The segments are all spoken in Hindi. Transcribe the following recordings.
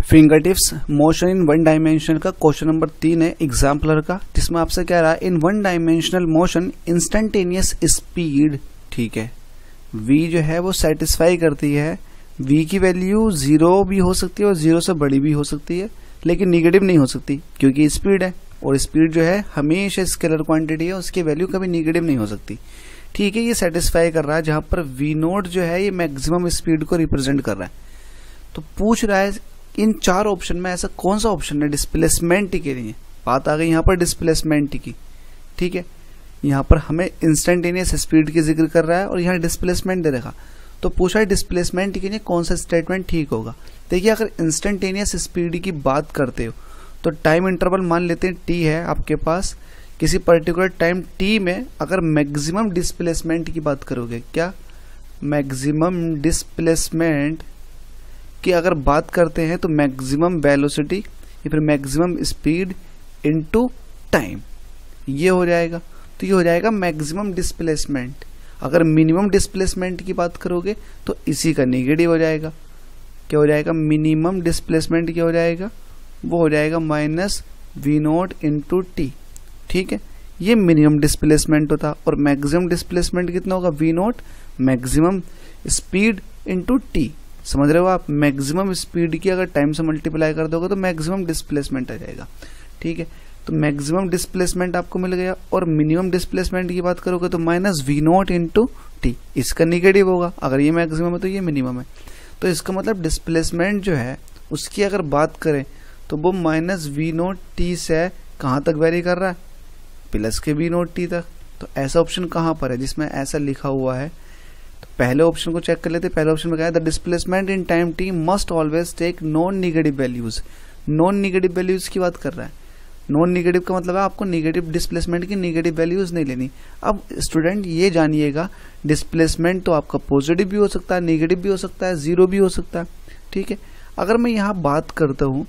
Finger tips motion in one dimension का क्वेश्चन नंबर 3 है एग्जाम्पलर का, जिसमें आपसे कह रहा है in one dimensional motion instantaneous speed, ठीक है, v जो है वो सेटिस्फाई करती है। v की वैल्यू 0 भी हो सकती है और 0 से बड़ी भी हो सकती है, लेकिन निगेटिव नहीं हो सकती क्योंकि स्पीड है, और स्पीड जो है हमेशा स्केलर क्वांटिटी है, उसकी वैल्यू कभी निगेटिव नहीं हो सकती। ठीक है, ये सेटिस्फाई कर रहा है जहां पर v नोट जो है ये मैक्सिमम स्पीड को रिप्रेजेंट कर रहा है। तो पूछ रहा है इन चार ऑप्शन में ऐसा कौन सा ऑप्शन है डिस्प्लेसमेंट के लिए। बात आ गई यहाँ पर डिस्प्लेसमेंट की। ठीक है, यहाँ पर हमें इंस्टेंटेनियस स्पीड की जिक्र कर रहा है और यहाँ डिस्प्लेसमेंट दे रखा, तो पूछा है डिस्प्लेसमेंट के लिए कौन सा स्टेटमेंट ठीक होगा। देखिए, अगर इंस्टेंटेनियस स्पीड की बात करते हो तो टाइम इंटरवल मान लेते हैं t है आपके पास, किसी पर्टिकुलर टाइम t में अगर मैक्सिमम डिस्प्लेसमेंट की बात करोगे, क्या मैक्सिमम डिस्प्लेसमेंट की अगर बात करते हैं तो मैक्सिमम वेलोसिटी या फिर मैक्सिमम स्पीड इनटू टाइम, ये हो जाएगा। तो ये हो जाएगा मैक्सिमम डिस्प्लेसमेंट। अगर मिनिमम डिस्प्लेसमेंट की बात करोगे तो इसी का नेगेटिव हो जाएगा। क्या हो जाएगा? मिनिमम डिस्प्लेसमेंट क्या हो जाएगा? वो हो जाएगा minus v nought into t. ठीक है, ये मिनिमम डिस्प्लेसमेंट होता, और मैक्सिमम डिस्प्लेसमेंट कितना होगा? V nought maximum speed into t. समझ रहे हो आप? मैक्सिमम स्पीड की अगर टाइम से मल्टीप्लाई कर दोगे तो मैक्सिमम डिस्प्लेसमेंट आ जाएगा। ठीक है, तो मैक्सिमम डिस्प्लेसमेंट आपको मिल गया, और मिनिमम डिस्प्लेसमेंट की बात करोगे तो minus v nought into t, इसका निगेटिव होगा। अगर ये मैक्सिमम है तो ये मिनिमम है, तो इसका मतलब डिस्प्लेसमेंट जो है उसकी अगर बात करें तो वो माइनस वी नोट टी से कहाँ तक वेरी कर रहा है? प्लस के वी नोट टी तक। तो ऐसा ऑप्शन कहाँ पर है जिसमें ऐसा लिखा हुआ है? तो पहले ऑप्शन को चेक कर लेते। पहले ऑप्शन में क्या है? The displacement in time t must always take non negative values. Non negative values की बात कर रहा है। नॉन निगेटिव का मतलब है आपको निगेटिव डिस्प्लेसमेंट की निगेटिव वैल्यूज नहीं लेनी। अब स्टूडेंट ये जानिएगा, डिस्प्लेसमेंट तो आपका पॉजिटिव भी हो सकता है, निगेटिव भी हो सकता है, जीरो भी हो सकता है। ठीक है, अगर मैं यहाँ बात करता हूँ,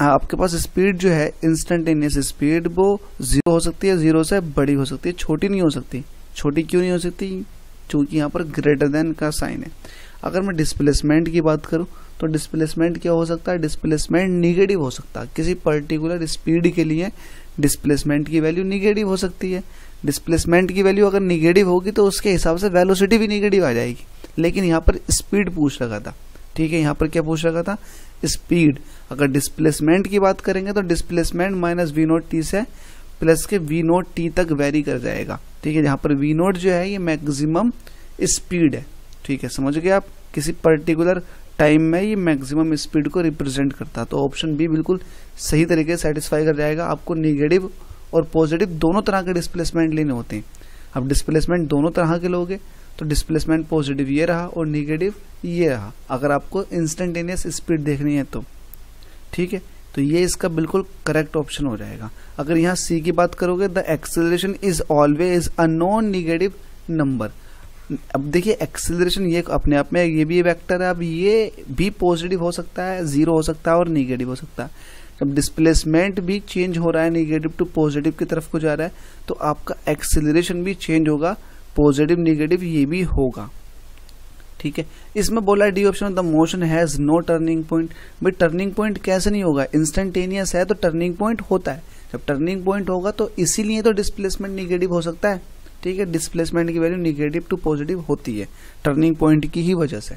आपके पास स्पीड जो है इंस्टेंटेनियस स्पीड वो 0 हो सकती है, 0 से बड़ी हो सकती है, छोटी नहीं हो सकती। छोटी क्यों नहीं हो सकती? क्योंकि यहाँ पर ग्रेटर देन का साइन है। अगर मैं डिस्प्लेसमेंट की बात करूं तो डिस्प्लेसमेंट क्या हो सकता है? डिस्प्लेसमेंट निगेटिव हो सकता है। किसी पर्टिकुलर स्पीड के लिए डिस्प्लेसमेंट की वैल्यू निगेटिव हो सकती है। डिस्प्लेसमेंट की वैल्यू अगर निगेटिव होगी तो उसके हिसाब से वेलोसिटी भी निगेटिव आ जाएगी। लेकिन यहाँ पर स्पीड पूछ रखा था। ठीक है, यहाँ पर क्या पूछ रखा था? स्पीड। अगर डिस्प्लेसमेंट की बात करेंगे तो displacement minus v nought t से प्लस के वी नोट टी तक वेरी कर जाएगा। ठीक है, जहां पर वी नोट जो है ये मैक्सिमम स्पीड है। ठीक है, समझ गए आप? किसी पर्टिकुलर टाइम में ये मैक्सिमम स्पीड को रिप्रेजेंट करता है। तो ऑप्शन बी बिल्कुल सही तरीके से सेटिस्फाई कर जाएगा। आपको निगेटिव और पॉजिटिव दोनों तरह के डिस्प्लेसमेंट लेने होते हैं। अब डिस्प्लेसमेंट दोनों तरह के लोगे तो डिस्प्लेसमेंट पॉजिटिव ये रहा और निगेटिव ये रहा, अगर आपको इंस्टेंटेनियस स्पीड देखनी है तो। ठीक है, तो ये इसका बिल्कुल करेक्ट ऑप्शन हो जाएगा। अगर यहाँ सी की बात करोगे, the acceleration is always a non negative number. अब देखिए, एक्सेलरेशन ये अपने आप में ये भी वेक्टर है। अब ये भी पॉजिटिव हो सकता है, 0 हो सकता है और निगेटिव हो सकता है। जब डिस्प्लेसमेंट भी चेंज हो रहा है, निगेटिव टू पॉजिटिव की तरफ को जा रहा है, तो आपका एक्सेलरेशन भी चेंज होगा, पॉजिटिव निगेटिव ये भी होगा। ठीक है, इसमें बोला D option, the motion has no turning point. भाई टर्निंग पॉइंट कैसे नहीं होगा? इंस्टेंटेनियस है तो टर्निंग पॉइंट होता है। जब टर्निंग पॉइंट होगा तो इसीलिए तो डिस्प्लेसमेंट निगेटिव हो सकता है। ठीक है, डिस्प्लेसमेंट की वैल्यू निगेटिव टू पॉजिटिव होती है टर्निंग पॉइंट की ही वजह से।